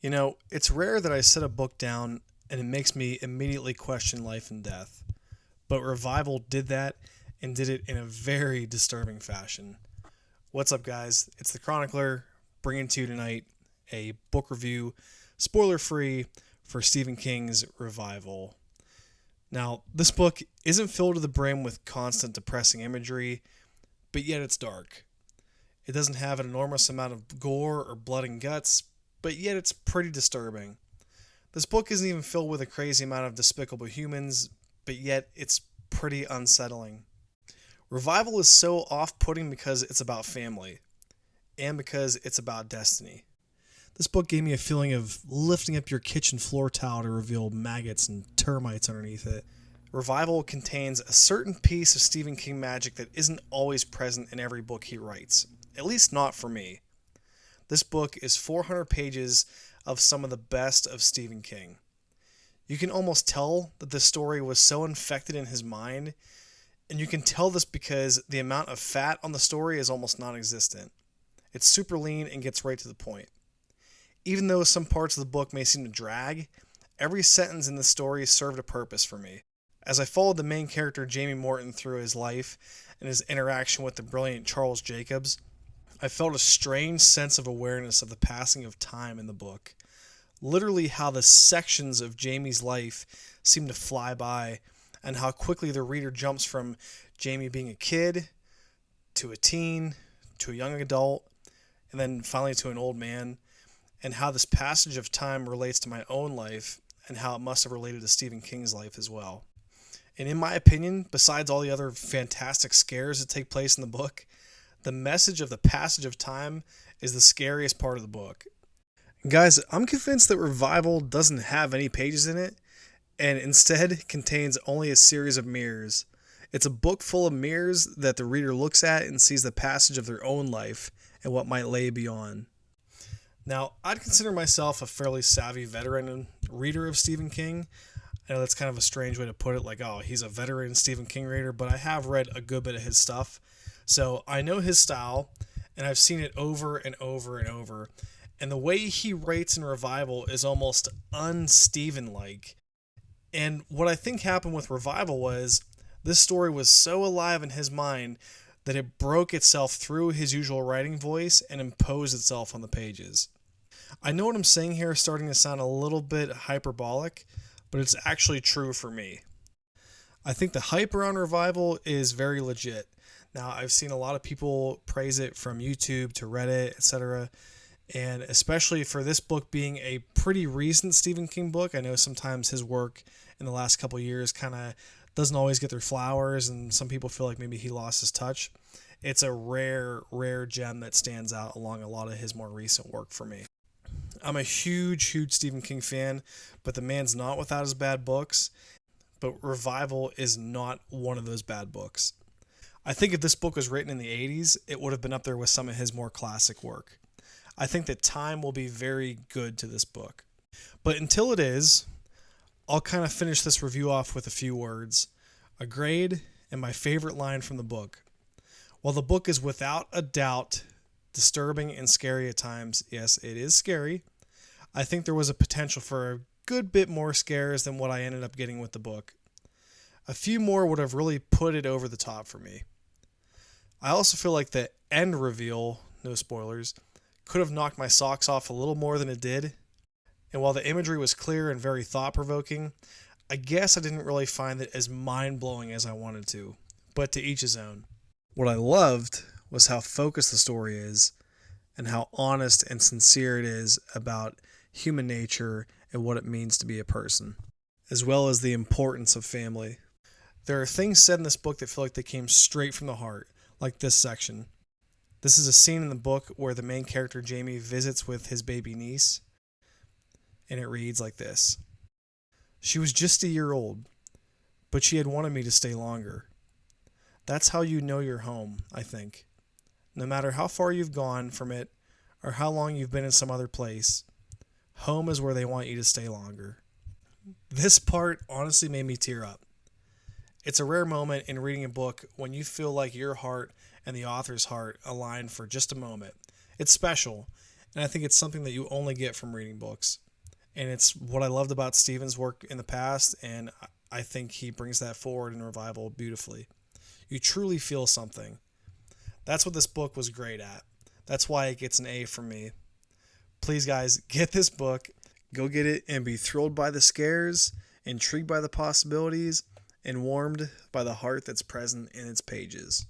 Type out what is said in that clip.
It's rare that I set a book down and it makes me immediately question life and death. But Revival did that and did it in a very disturbing fashion. What's up, guys? It's the Chronicler bringing to you tonight a book review, spoiler free, for Stephen King's Revival. Now, this book isn't filled to the brim with constant depressing imagery, but yet it's dark. It doesn't have an enormous amount of gore or blood and guts, but yet it's pretty disturbing. This book isn't even filled with a crazy amount of despicable humans, but yet it's pretty unsettling. Revival is so off-putting because it's about family, and because it's about destiny. This book gave me a feeling of lifting up your kitchen floor tile to reveal maggots and termites underneath it. Revival contains a certain piece of Stephen King magic that isn't always present in every book he writes, at least not for me. This book is 400 pages of some of the best of Stephen King. You can almost tell that the story was so infected in his mind, and you can tell this because the amount of fat on the story is almost non-existent. It's super lean and gets right to the point. Even though some parts of the book may seem to drag, every sentence in the story served a purpose for me. As I followed the main character Jamie Morton through his life and his interaction with the brilliant Charles Jacobs, I felt a strange sense of awareness of the passing of time in the book. Literally how the sections of Jamie's life seem to fly by, and how quickly the reader jumps from Jamie being a kid, to a teen, to a young adult, and then finally to an old man, and how this passage of time relates to my own life, and how it must have related to Stephen King's life as well. And in my opinion, besides all the other fantastic scares that take place in the book, the message of the passage of time is the scariest part of the book. Guys, I'm convinced that Revival doesn't have any pages in it, and instead contains only a series of mirrors. It's a book full of mirrors that the reader looks at and sees the passage of their own life and what might lay beyond. Now, I'd consider myself a fairly savvy veteran reader of Stephen King. I know that's kind of a strange way to put it, like, oh, he's a veteran Stephen King reader, but I have read a good bit of his stuff. So I know his style, and I've seen it over and over and over. And the way he writes in Revival is almost un-Stephen-like. And what I think happened with Revival was this story was so alive in his mind that it broke itself through his usual writing voice and imposed itself on the pages. I know what I'm saying here is starting to sound a little bit hyperbolic, but it's actually true for me. I think the hype around Revival is very legit. Now, I've seen a lot of people praise it from YouTube to Reddit, etc. And especially for this book being a pretty recent Stephen King book, I know sometimes his work in the last couple of years kind of doesn't always get their flowers, and some people feel like maybe he lost his touch. It's a rare, rare gem that stands out along a lot of his more recent work for me. I'm a huge Stephen King fan, but the man's not without his bad books. But Revival is not one of those bad books. I think if this book was written in the 80s, it would have been up there with some of his more classic work. I think that time will be very good to this book. But until it is, I'll kind of finish this review off with a few words, a grade, and my favorite line from the book. While the book is without a doubt disturbing and scary at times, yes, it is scary, I think there was a potential for a good bit more scares than what I ended up getting with the book. A few more would have really put it over the top for me. I also feel like the end reveal, no spoilers, could have knocked my socks off a little more than it did. And while the imagery was clear and very thought-provoking, I guess I didn't really find it as mind-blowing as I wanted to. But to each his own. What I loved was how focused the story is, and how honest and sincere it is about human nature and what it means to be a person, as well as the importance of family. There are things said in this book that feel like they came straight from the heart, like this section. This is a scene in the book where the main character Jamie visits with his baby niece, and it reads like this. She was just a year old, but she had wanted me to stay longer. That's how you know you're home, I think. No matter how far you've gone from it, or how long you've been in some other place, home is where they want you to stay longer. This part honestly made me tear up. It's a rare moment in reading a book when you feel like your heart and the author's heart align for just a moment. It's special, And I think it's something that you only get from reading books. And it's what I loved about Stephen's work in the past, and I think he brings that forward in Revival beautifully. You truly feel something. That's what this book was great at. That's why it gets an A from me. Please, guys, get this book. Go get it and be thrilled by the scares, intrigued by the possibilities, and warmed by the heart that's present in its pages.